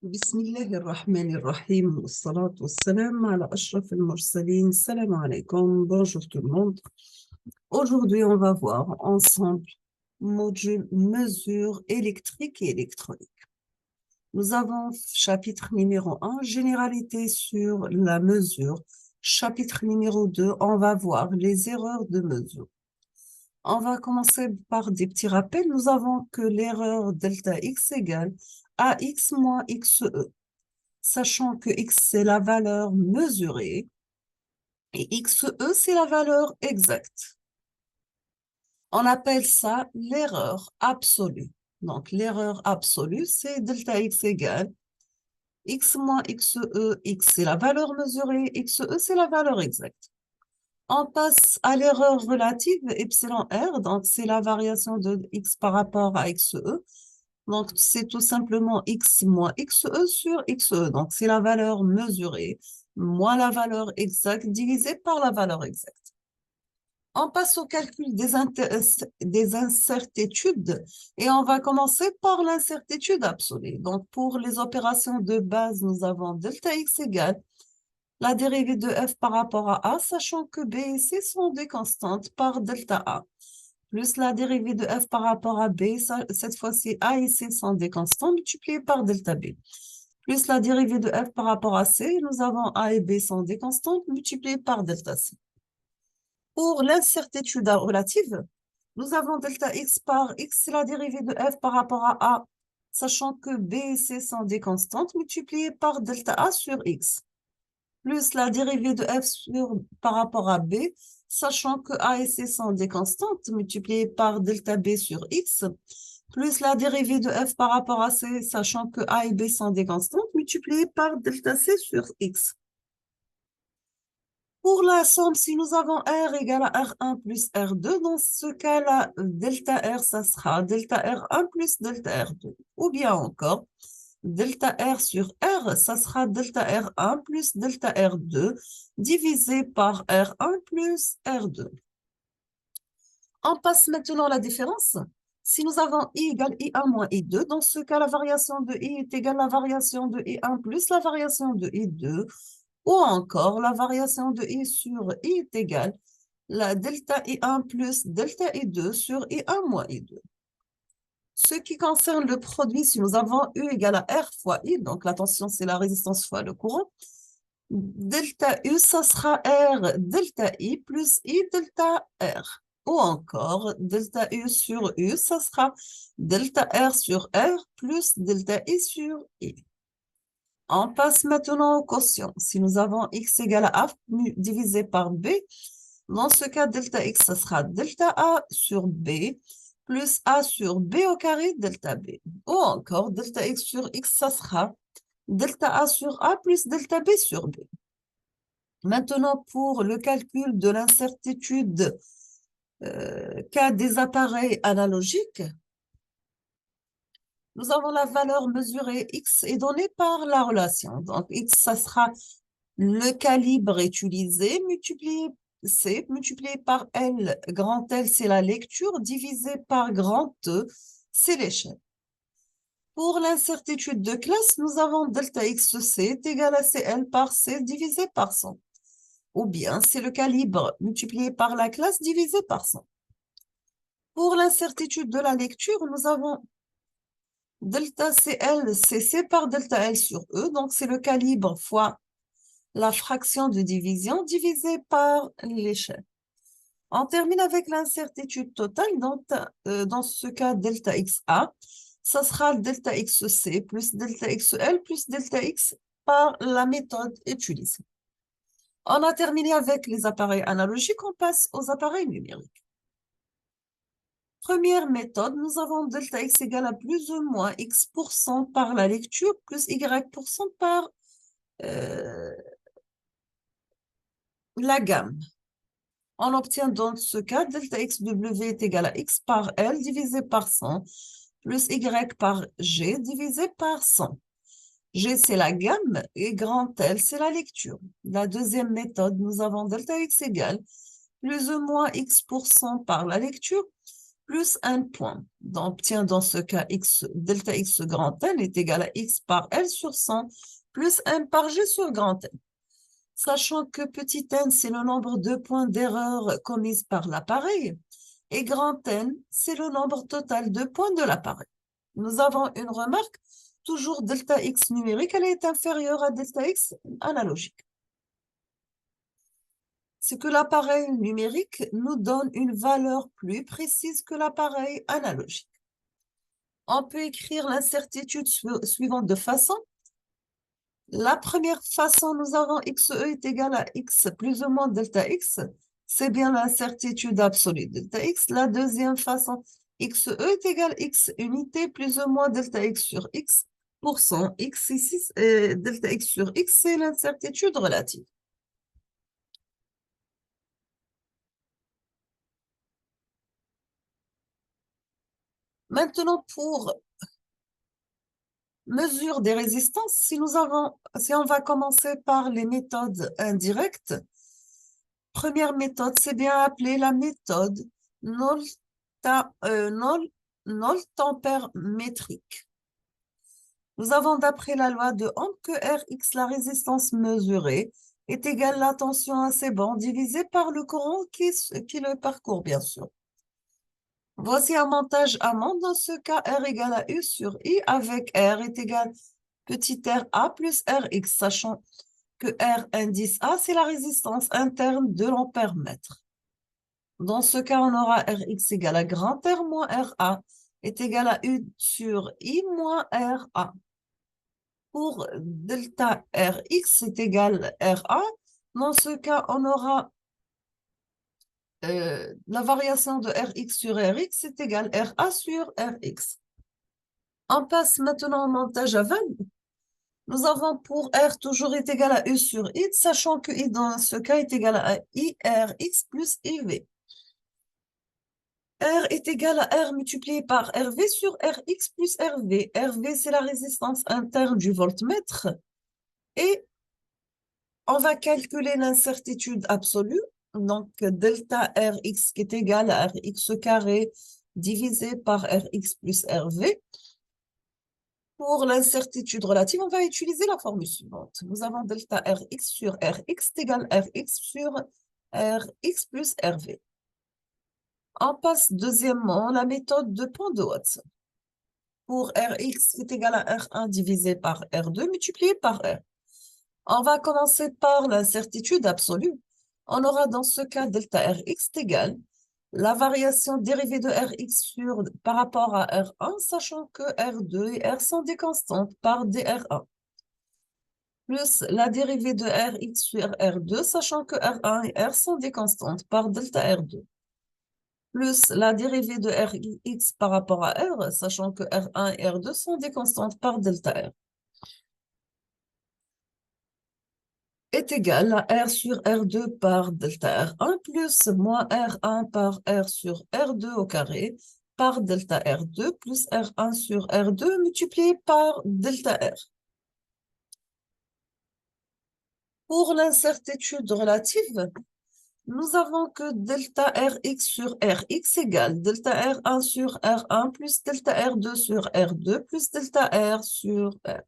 بسم الله الرحمن الرحيم والصلاة والسلام على أشرف المرسلين. Salam alaikum, bonjour tout le monde. Aujourd'hui, on va voir ensemble module mesure électrique et électronique. Nous avons chapitre numéro 1, généralité sur la mesure. Chapitre numéro 2, on va voir les erreurs de mesure. On va commencer par des petits rappels. Nous avons que l'erreur delta x égale AX moins XE. Sachant que x, c'est la valeur mesurée et XE, c'est la valeur exacte. On appelle ça l'erreur absolue. Donc, l'erreur absolue, c'est delta x égale x moins XE. X, c'est la valeur mesurée, XE, c'est la valeur exacte. On passe à l'erreur relative, epsilon r, donc c'est la variation de x par rapport à XE. Donc, c'est tout simplement x moins XE sur XE. Donc, c'est la valeur mesurée moins la valeur exacte divisée par la valeur exacte. On passe au calcul des incertitudes et on va commencer par l'incertitude absolue. Donc, pour les opérations de base, nous avons delta x égale la dérivée de f par rapport à a, sachant que b et c sont des constantes par delta a, plus la dérivée de f par rapport à b, cette fois-ci a et c sont des constantes multipliées par delta b, plus la dérivée de f par rapport à c, nous avons a et b sont des constantes multipliées par delta c. Pour l'incertitude relative, nous avons delta x par x, c'est la dérivée de f par rapport à a, sachant que b et c sont des constantes multipliées par delta a sur x, plus la dérivée de f par rapport à b, sachant que a et c sont des constantes multipliées par delta b sur x, plus la dérivée de f par rapport à c, sachant que a et b sont des constantes multipliées par delta c sur x. Pour la somme, si nous avons R égale à R1 plus R2, dans ce cas-là, delta R, ça sera delta R1 plus delta R2. Ou bien encore, delta R sur R, ça sera delta R1 plus delta R2 divisé par R1 plus R2. On passe maintenant à la différence. Si nous avons I égale I1 moins I2, dans ce cas, la variation de I est égale à la variation de I1 plus la variation de I2, ou encore la variation de I sur I est égale la delta I1 plus delta I2 sur I1 moins I2. Ce qui concerne le produit, si nous avons U égale à R fois I, donc la tension c'est la résistance fois le courant, delta U, ça sera R delta I plus I delta R. Ou encore, delta U sur U, ça sera delta R sur R plus delta I sur I. On passe maintenant au quotient. Si nous avons x égale à a divisé par b, dans ce cas, delta x, ça sera delta a sur b plus a sur b au carré delta b. Ou encore, delta x sur x, ça sera delta a sur a plus delta b sur b. Maintenant, pour le calcul de l'incertitude cas des appareils analogiques, nous avons la valeur mesurée x est donnée par la relation. Donc, x, ça sera le calibre utilisé multiplié par L. Grand L, c'est la lecture, divisé par grand E, c'est l'échelle. Pour l'incertitude de classe, nous avons delta XC est égal à CL par C divisé par 100. Ou bien, c'est le calibre multiplié par la classe divisé par 100. Pour l'incertitude de la lecture, nous avons delta CL, c'est C par delta L sur E, donc c'est le calibre fois la fraction de division divisée par l'échelle. On termine avec l'incertitude totale, donc dans ce cas delta XA, ça sera delta XC plus delta XL plus delta X par la méthode utilisée. On a terminé avec les appareils analogiques, on passe aux appareils numériques. Première méthode, nous avons delta X égale à plus ou moins X% par la lecture plus Y% par la gamme. On obtient dans ce cas delta XW est égal à X par L divisé par 100 plus Y par G divisé par 100. G, c'est la gamme et grand L, c'est la lecture. La deuxième méthode, nous avons delta X égale plus ou moins X% par la lecture plus un point. On obtient dans ce cas x, delta x grand N est égal à x par L sur 100 plus n par G sur grand N. Sachant que petit n, c'est le nombre de points d'erreur commis par l'appareil, et grand N, c'est le nombre total de points de l'appareil. Nous avons une remarque, toujours delta x numérique, elle est inférieure à delta x analogique. C'est que l'appareil numérique nous donne une valeur plus précise que l'appareil analogique. On peut écrire l'incertitude suivante de façon. La première façon, nous avons xe est égal à x plus ou moins delta x. C'est bien l'incertitude absolue delta x. La deuxième façon, xe est égal à x unité plus ou moins delta x sur x pour 100. X ici, delta x sur x, c'est l'incertitude relative. Maintenant, pour mesure des résistances, si on va commencer par les méthodes indirectes, première méthode, c'est bien appelé la méthode noltempermétrique. Nous avons d'après la loi de Ohm que Rx, la résistance mesurée, est égale à la tension à ces bancs divisé par le courant qui le parcourt, bien sûr. Voici un montage amont. Dans ce cas, R égale à U sur I avec R est égal petit r A plus Rx, sachant que R indice A, c'est la résistance interne de l'ampère-mètre. Dans ce cas, on aura Rx égale à grand R moins Ra est égal à U sur I moins Ra. Pour delta Rx est égal à Ra. Dans ce cas, on aura la variation de Rx sur Rx est égale à Ra sur Rx. On passe maintenant au montage à 20. Nous avons pour R toujours est égal à U sur I, sachant que I dans ce cas est égal à IRX plus IV. R est égal à R multiplié par RV sur Rx plus RV. RV, c'est la résistance interne du voltmètre. Et on va calculer l'incertitude absolue. Donc, delta Rx qui est égal à Rx carré divisé par Rx plus RV. Pour l'incertitude relative, on va utiliser la formule suivante. Nous avons delta Rx sur Rx est égal à Rx sur Rx plus RV. On passe deuxièmement la méthode de pont de Watson. Pour Rx est égal à R1 divisé par R2 multiplié par R. On va commencer par l'incertitude absolue. On aura dans ce cas delta Rx est égal la variation dérivée de Rx par rapport à R1, sachant que R2 et R sont des constantes par dR1, plus la dérivée de Rx sur R2, sachant que R1 et R sont des constantes par delta R2, plus la dérivée de Rx par rapport à R, sachant que R1 et R2 sont des constantes par delta R, est égal à R sur R2 par delta R1 plus moins R1 par R sur R2 au carré par delta R2 plus R1 sur R2 multiplié par delta R. Pour l'incertitude relative, nous avons que delta Rx sur Rx égale delta R1 sur R1 plus delta R2 sur R2 plus delta R sur R.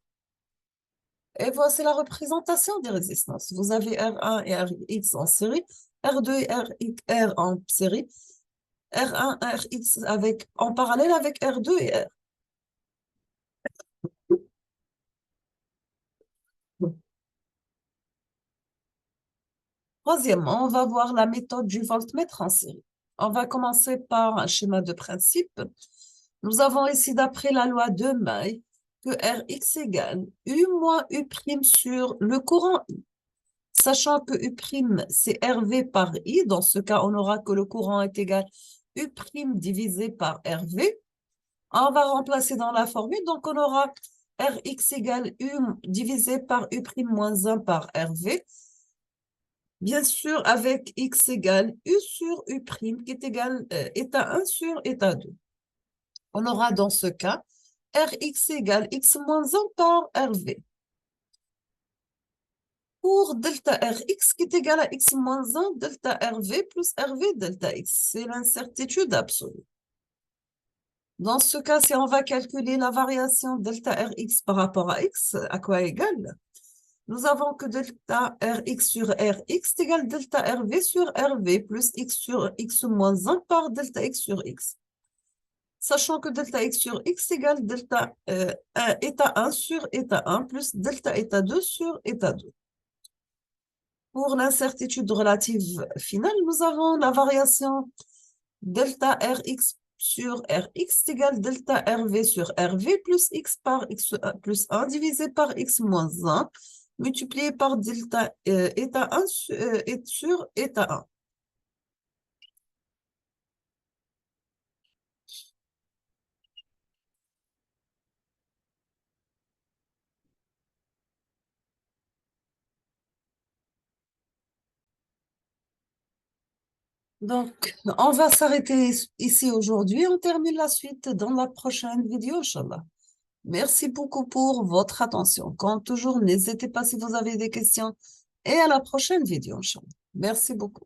Et voici la représentation des résistances. Vous avez R1 et Rx en série, R2 et R en série, R1 et Rx en parallèle avec R2 et R. Troisièmement, on va voir la méthode du voltmètre en série. On va commencer par un schéma de principe. Nous avons ici, d'après la loi de May, que Rx égale U moins U' sur le courant I. Sachant que U', c'est RV par I, dans ce cas, on aura que le courant est égal U' divisé par RV. On va remplacer dans la formule, donc on aura Rx égale U divisé par U' moins 1 par RV. Bien sûr, avec X égale U sur U', qui est égal état 1 sur état 2. On aura dans ce cas Rx égale X moins 1 par RV. Pour delta Rx qui est égal à X moins 1 delta RV plus RV delta X. C'est l'incertitude absolue. Dans ce cas, si on va calculer la variation delta Rx par rapport à x, à quoi égale? Nous avons que delta Rx sur Rx est égal delta Rv sur Rv plus x sur x moins 1 par delta x sur x. Sachant que delta x sur x égale delta état 1 sur état 1 plus delta état 2 sur état 2. Pour l'incertitude relative finale, nous avons la variation delta Rx sur Rx égale delta Rv sur Rv plus x par x plus 1 divisé par x moins 1 multiplié par delta état 1 sur état 1. Donc, on va s'arrêter ici aujourd'hui. On termine la suite dans la prochaine vidéo, Inch'Allah. Merci beaucoup pour votre attention. Comme toujours, n'hésitez pas si vous avez des questions. Et à la prochaine vidéo, Inch'Allah. Merci beaucoup.